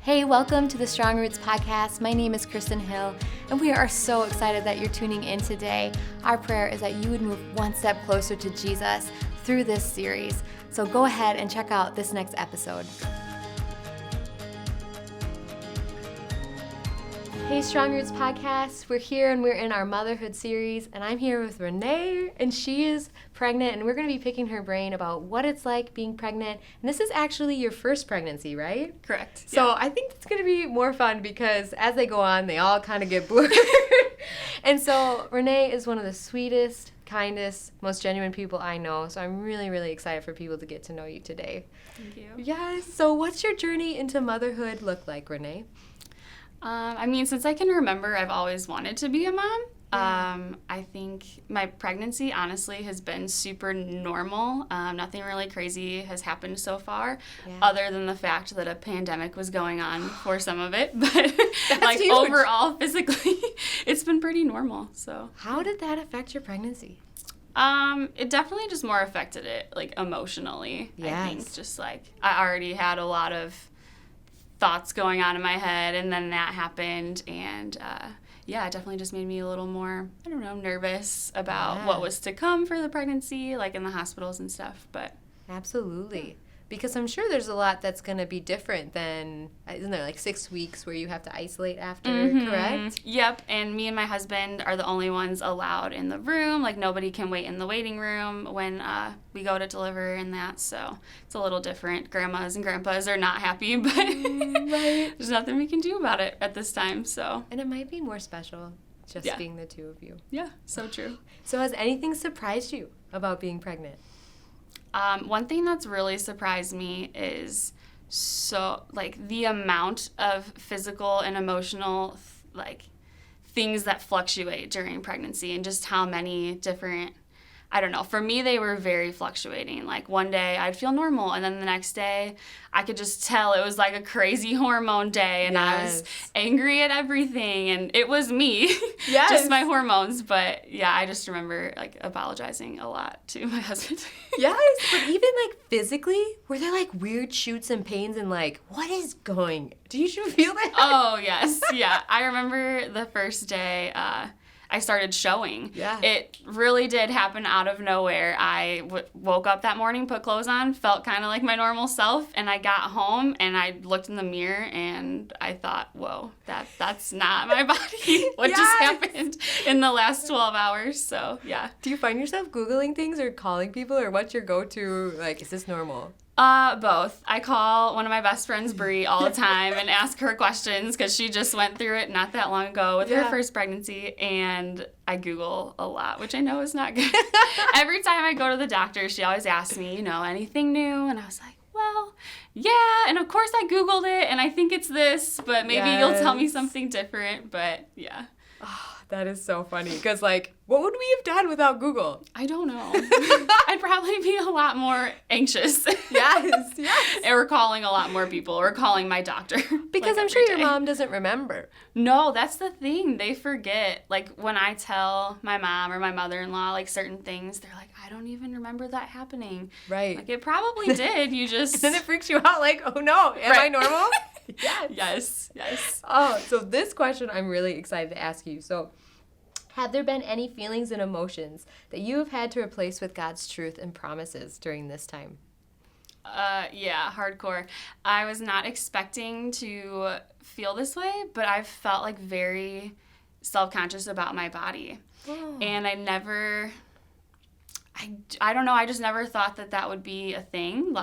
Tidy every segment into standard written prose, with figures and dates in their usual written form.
Hey, welcome to the Strong Roots podcast. My name is Kristin Hill, and we are so excited that you're tuning in today. Our prayer is that you would move one step closer to Jesus through this series. So go ahead and check out this next episode. Hey, Strong Roots podcast. We're here and we're in our Motherhood series, and I'm here with Renee, and she is pregnant, and we're going to be picking her brain about what it's like being pregnant. And this is actually your first pregnancy, right? Correct. So yeah. I think it's going to be more fun because as they go on, they all kind of get blurred. And so Renee is one of the sweetest, kindest, most genuine people I know. So I'm really, really excited for people to get to know you today. Thank you. Yes. So what's your journey into motherhood look like, Renee? Since I can remember, I've always wanted to be a mom. Yeah. I think my pregnancy, honestly, has been super normal. Nothing really crazy has happened so far, other than the fact that a pandemic was going on for some of it. But That's huge. Overall, physically, it's been pretty normal. So how did that affect your pregnancy? It definitely just more affected it, emotionally. Yes. I think just I already had a lot of thoughts going on in my head, and then that happened, and it definitely just made me a little more, nervous about what was to come for the pregnancy, in the hospitals and stuff. But Absolutely. Because I'm sure there's a lot that's going to be different than, isn't there 6 weeks where you have to isolate after, correct? Yep, and me and my husband are the only ones allowed in the room. Nobody can wait in the waiting room when we go to deliver and that, so it's a little different. Grandmas and grandpas are not happy, but Right. there's nothing we can do about it at this time, so. And it might be more special just being the two of you. Yeah, so true. So has anything surprised you about being pregnant? One thing that's really surprised me is the amount of physical and emotional things that fluctuate during pregnancy, and just how many different, for me they were very fluctuating. One day I'd feel normal, and then the next day I could just tell it was a crazy hormone day, and I was angry at everything, and it was me, just my hormones. But yeah, I just remember apologizing a lot to my husband. Yes, but even physically, were there weird shoots and pains and what is going? Do you feel that? Oh yes, yeah. I remember the first day I started showing. Yeah. It really did happen out of nowhere. I woke up that morning, put clothes on, felt kind of like my normal self, and I got home and I looked in the mirror and I thought, whoa, that's not my body. What just happened in the last 12 hours? So, yeah. Do you find yourself Googling things or calling people, or what's your go-to, is this normal? Both. I call one of my best friends, Bree, all the time and ask her questions because she just went through it not that long ago with her first pregnancy, and I Google a lot, which I know is not good. Every time I go to the doctor, she always asks me, anything new? And I was like, well, yeah, and of course I Googled it, and I think it's this, but maybe you'll tell me something different, but yeah. Oh, that is so funny, because, what would we have done without Google? I don't know. I'd probably be a lot more anxious. Yes. Or calling a lot more people, or calling my doctor. Because I'm sure your mom doesn't remember. No, that's the thing. They forget. When I tell my mom or my mother-in-law, certain things, they're like, I don't even remember that happening. Right. It probably did. You just... Then it freaks you out, oh no, am I normal? Yes. Oh, so this question I'm really excited to ask you. So, have there been any feelings and emotions that you have had to replace with God's truth and promises during this time? Yeah, hardcore. I was not expecting to feel this way, but I've felt very self-conscious about my body. Oh. And I don't know, I just never thought that would be a thing.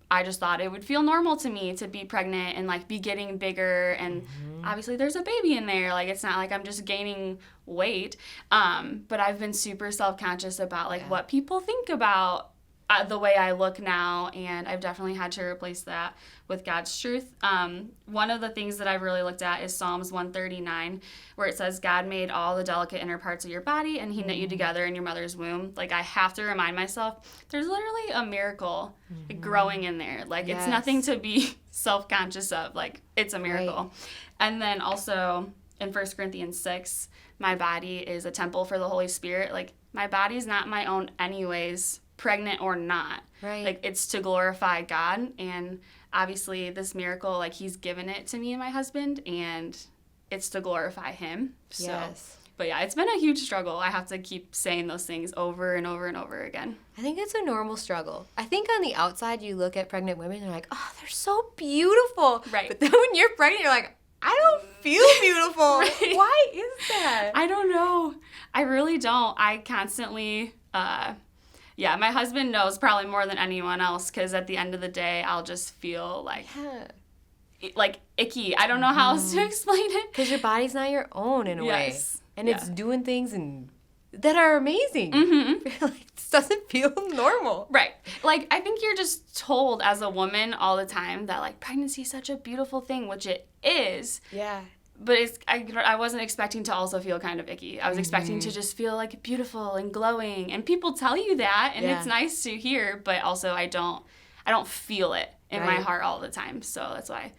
I just thought it would feel normal to me to be pregnant and be getting bigger, and obviously there's a baby in there. It's not like I'm just gaining weight. But I've been super self-conscious about what people think about the way I look now, and I've definitely had to replace that with God's truth. One of the things that I've really looked at is Psalms 139, where it says, God made all the delicate inner parts of your body, and he knit you together in your mother's womb. I have to remind myself, there's literally a miracle growing in there. It's nothing to be self-conscious of. It's a miracle. Right. And then also in 1 Corinthians 6, my body is a temple for the Holy Spirit. My body's not my own anyways, pregnant or not. Right. It's to glorify God, and obviously this miracle, like he's given it to me and my husband, and it's to glorify him. So, yes. But yeah, it's been a huge struggle. I have to keep saying those things over and over and over again. I think it's a normal struggle. I think on the outside you look at pregnant women and they're like, oh, they're so beautiful. Right. But then when you're pregnant, you're like, I don't feel beautiful. Right. Why is that? I don't know. I really don't. I constantly, my husband knows probably more than anyone else, because at the end of the day, I'll just feel like icky. I don't know how else to explain it. Because your body's not your own in a way. And it's doing things that are amazing. Mm-hmm. Like, this doesn't feel normal. Right. Like, I think you're just told as a woman all the time that, like, pregnancy is such a beautiful thing, which it is. Yeah. But I wasn't expecting to also feel kind of icky. I was expecting to just feel, like, beautiful and glowing. And people tell you that, and it's nice to hear, but also I don't feel it in my heart all the time. So that's why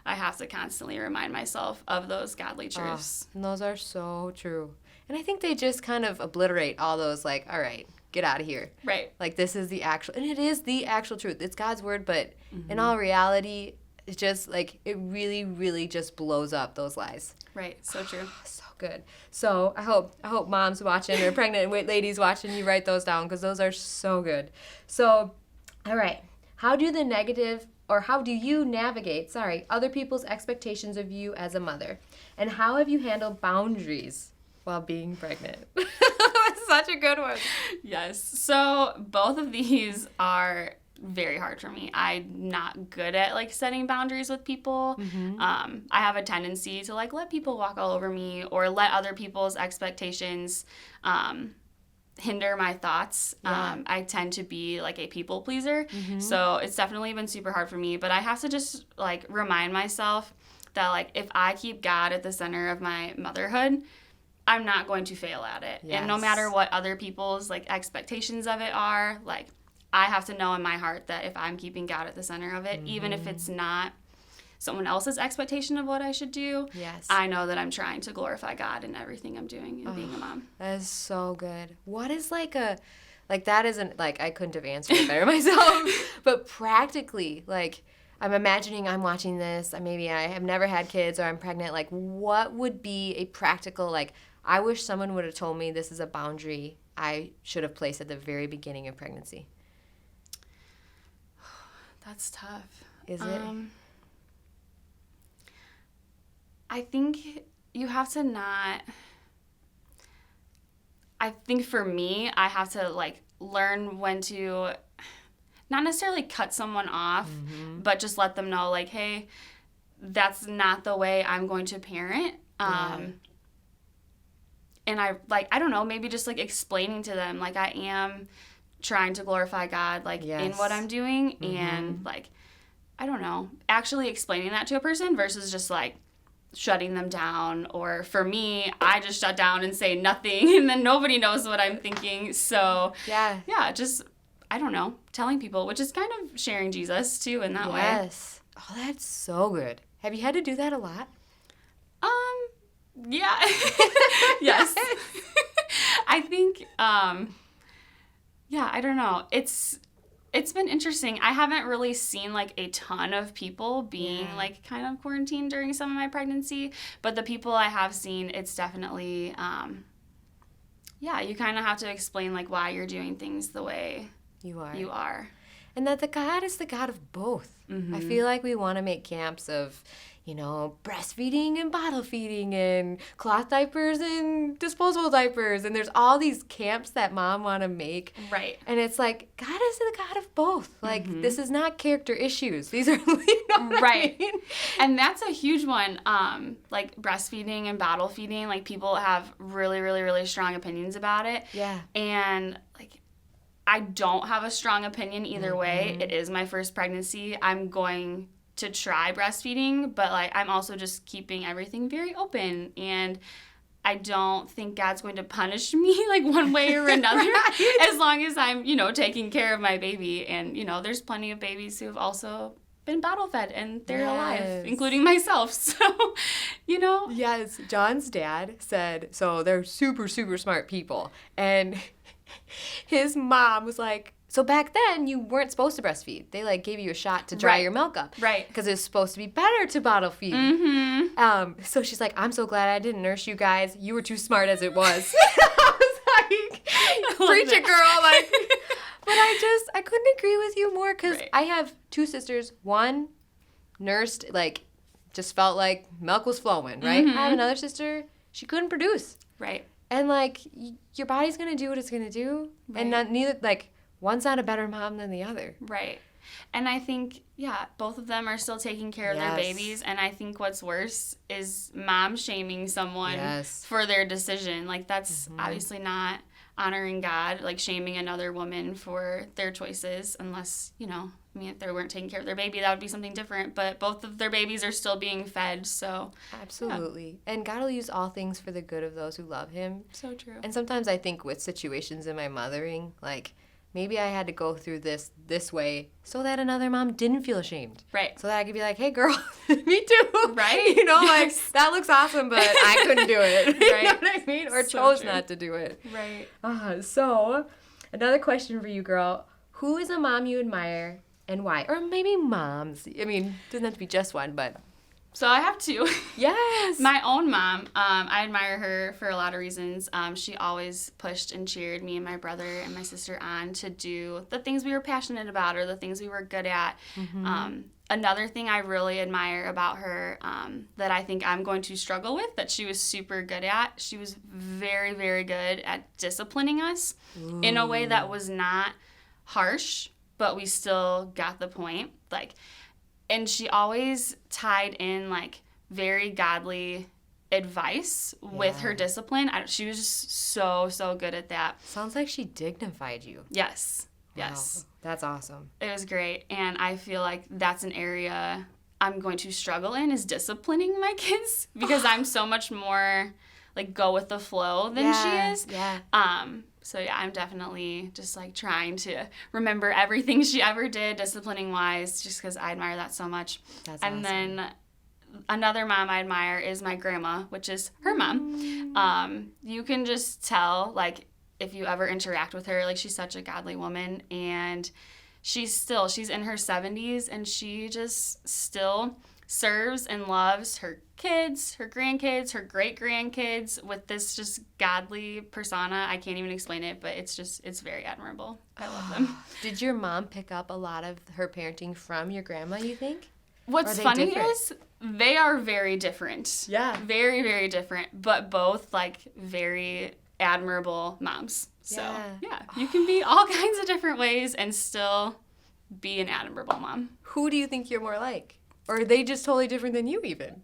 I have to constantly remind myself of those godly truths. And those are so true. And I think they just kind of obliterate all those, like, all right, get out of here. Right. Like, this is the actual, and it is the actual truth. It's God's word, but in all reality, it's just, like, it really, really just blows up those lies. Right. So true. So good. So I hope moms watching or pregnant ladies watching, you write those down, because those are so good. So, all right. How do you navigate, other people's expectations of you as a mother? And how have you handled boundaries while being pregnant? That's such a good one. Yes. So both of these are very hard for me. I'm not good at, like, setting boundaries with people. I have a tendency to, like, let people walk all over me, or let other people's expectations hinder my thoughts. I tend to be, like, a people pleaser. So it's definitely been super hard for me. But I have to just, like, remind myself that, like, if I keep God at the center of my motherhood, I'm not going to fail at it. Yes. And no matter what other people's, like, expectations of it are, like, I have to know in my heart that if I'm keeping God at the center of it, even if it's not someone else's expectation of what I should do, I know that I'm trying to glorify God in everything I'm doing and being a mom. That is so good. What is that isn't, like, I couldn't have answered it better myself, but practically, like, I'm imagining I'm watching this, maybe I have never had kids, or I'm pregnant, like, what would be a practical, like, I wish someone would have told me this is a boundary I should have placed at the very beginning of pregnancy? That's tough. Is it? I think you have to not... I think for me, I have to, like, learn when to not necessarily cut someone off, but just let them know, like, hey, that's not the way I'm going to parent. And I don't know, maybe just, like, explaining to them, like, I am trying to glorify God, like, in what I'm doing, and, like, I don't know, actually explaining that to a person versus just, like, shutting them down. Or for me, I just shut down and say nothing, and then nobody knows what I'm thinking. So yeah, just, I don't know, telling people, which is kind of sharing Jesus too in that way. Yes. Oh, that's so good. Have you had to do that a lot? Yeah. Yes. I think, I don't know. It's been interesting. I haven't really seen, like, a ton of people being like, kind of quarantined during some of my pregnancy, but the people I have seen, it's definitely, you kind of have to explain, like, why you're doing things the way you are. And that the God is the God of both. I feel like we want to make camps of, breastfeeding and bottle feeding and cloth diapers and disposable diapers. And there's all these camps that mom want to make. Right. And it's like, God is the God of both. Like, this is not character issues. These are, right. I mean? And that's a huge one. Like, breastfeeding and bottle feeding, like, people have really, really, really strong opinions about it. Yeah. And, like, I don't have a strong opinion either way. It is my first pregnancy. I'm going to try breastfeeding, but, like, I'm also just keeping everything very open, and I don't think God's going to punish me, like, one way or another, as long as I'm, taking care of my baby. And, there's plenty of babies who have also been bottle fed, and they're alive, including myself. So, Yes, John's dad said, so they're super, super smart people, and his mom was like, So back then, you weren't supposed to breastfeed. They, like, gave you a shot to dry your milk up. Right. Because it was supposed to be better to bottle feed. Mm-hmm. So she's like, I'm so glad I didn't nurse you guys. You were too smart as it was. I was like, preach it, girl. Like, but I couldn't agree with you more because I have 2 sisters. One nursed, like, just felt like milk was flowing, right? I have another sister, she couldn't produce. Right. And, like, your body's going to do what it's going to do. Right. And neither, like, one's not a better mom than the other. Right. And I think, both of them are still taking care of their babies. And I think what's worse is mom shaming someone for their decision. Like, that's obviously not honoring God, like shaming another woman for their choices, unless, if they weren't taking care of their baby, that would be something different. But both of their babies are still being fed, so. Absolutely. Yeah. And God will use all things for the good of those who love him. So true. And sometimes I think with situations in my mothering, like, maybe I had to go through this way so that another mom didn't feel ashamed. Right. So that I could be like, hey, girl, me too. Right. Like, that looks awesome, but I couldn't do it. Right. You know what I mean? Or so chose true. not to do it. Right. So, another question for you, girl. Who is a mom you admire and why? Or maybe moms. I mean, doesn't have to be just one, but... So I have 2. Yes. My own mom, I admire her for a lot of reasons. She always pushed and cheered me and my brother and my sister on to do the things we were passionate about or the things we were good at. Another thing I really admire about her that I think I'm going to struggle with, that she was super good at, she was very, very good at disciplining us in a way that was not harsh, but we still got the point. Like, and she always tied in, like, very godly advice with her discipline. She was just so, so good at that. Sounds like she dignified you. Yes. Wow. Yes. That's awesome. It was great. And I feel like that's an area I'm going to struggle in, is disciplining my kids, because I'm so much more, like, go with the flow than she is. Yeah. So, I'm definitely just, like, trying to remember everything she ever did, disciplining-wise, just because I admire that so much. That's and awesome. then another mom I admire is my grandma, which is her mom. You can just tell, like, if you ever interact with her, like, she's such a godly woman, and she's in her 70s, and she just still serves and loves her kids, her grandkids, her great-grandkids with this just godly persona. I can't even explain it, but it's very admirable. I love them. Did your mom pick up a lot of her parenting from your grandma, you think? What's funny is they are very different. Yeah. Very, very different, but both, like, very admirable moms. So, you can be all kinds of different ways and still be an admirable mom. Who do you think you're more like? Or are they just totally different than you even?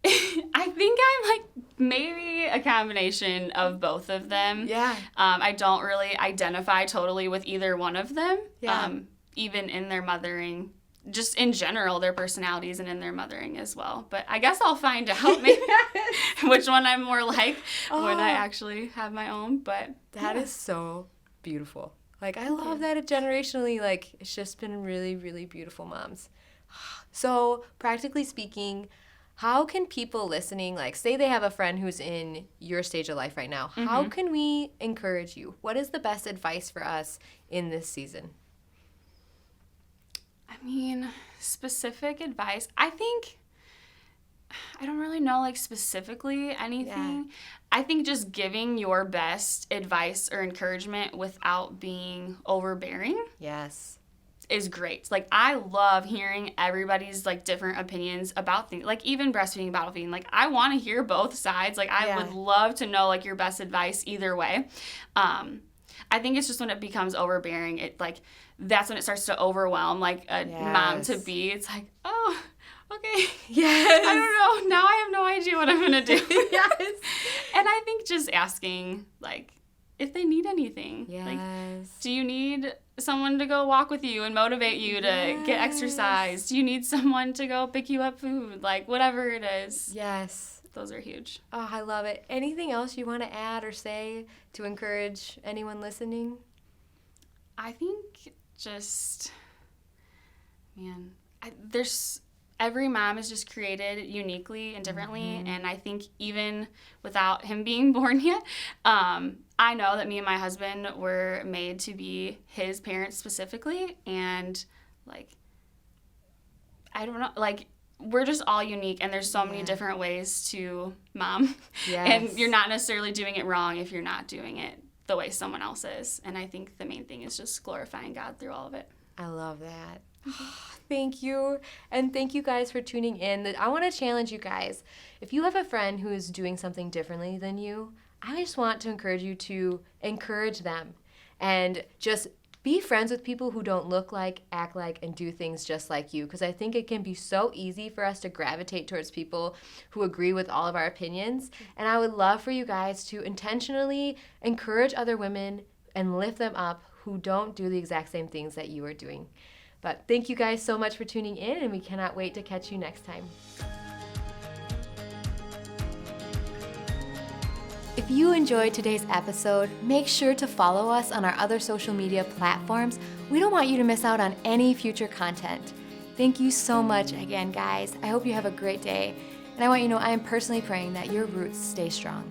I think I'm, like, maybe a combination of both of them. Yeah. I don't really identify totally with either one of them. Yeah. Even in their mothering, just in general, their personalities and in their mothering as well. But I guess I'll find out maybe which one I'm more like when I actually have my own. But that is so beautiful. Like, I love that generationally, like, it's just been really, really beautiful moms. So, practically speaking, how can people listening, like, say they have a friend who's in your stage of life right now, how can we encourage you? What is the best advice for us in this season? I mean, specific advice, I think, I don't really know, like, specifically anything. Yeah. I think just giving your best advice or encouragement without being overbearing. Yes. Is great. Like, I love hearing everybody's, like, different opinions about things. Like, even breastfeeding, bottle feeding. Like, I want to hear both sides. Like, I would love to know, like, your best advice either way. I think it's just when it becomes overbearing, it, like, that's when it starts to overwhelm, like, a mom to be. It's like, oh, okay. Yes. I don't know. Now I have no idea what I'm going to do. Yes. And I think just asking, like, if they need anything. Yes. Like, do you need someone to go walk with you and motivate you to get exercise? Do you need someone to go pick you up food? Like, whatever it is. Yes. Those are huge. Oh, I love it. Anything else you want to add or say to encourage anyone listening? I think just, man, every mom is just created uniquely and differently, and I think even without him being born yet, I know that me and my husband were made to be his parents specifically, and like, I don't know, like, we're just all unique, and there's so many different ways to mom. Yes. And you're not necessarily doing it wrong if you're not doing it the way someone else is. And I think the main thing is just glorifying God through all of it. I love that. Thank you. And thank you guys for tuning in. I want to challenge you guys. If you have a friend who is doing something differently than you, I just want to encourage you to encourage them and just be friends with people who don't look like, act like, and do things just like you. Because I think it can be so easy for us to gravitate towards people who agree with all of our opinions. And I would love for you guys to intentionally encourage other women and lift them up who don't do the exact same things that you are doing. But thank you guys so much for tuning in, and we cannot wait to catch you next time. If you enjoyed today's episode, make sure to follow us on our other social media platforms. We don't want you to miss out on any future content. Thank you so much again, guys. I hope you have a great day. And I want you to know I am personally praying that your roots stay strong.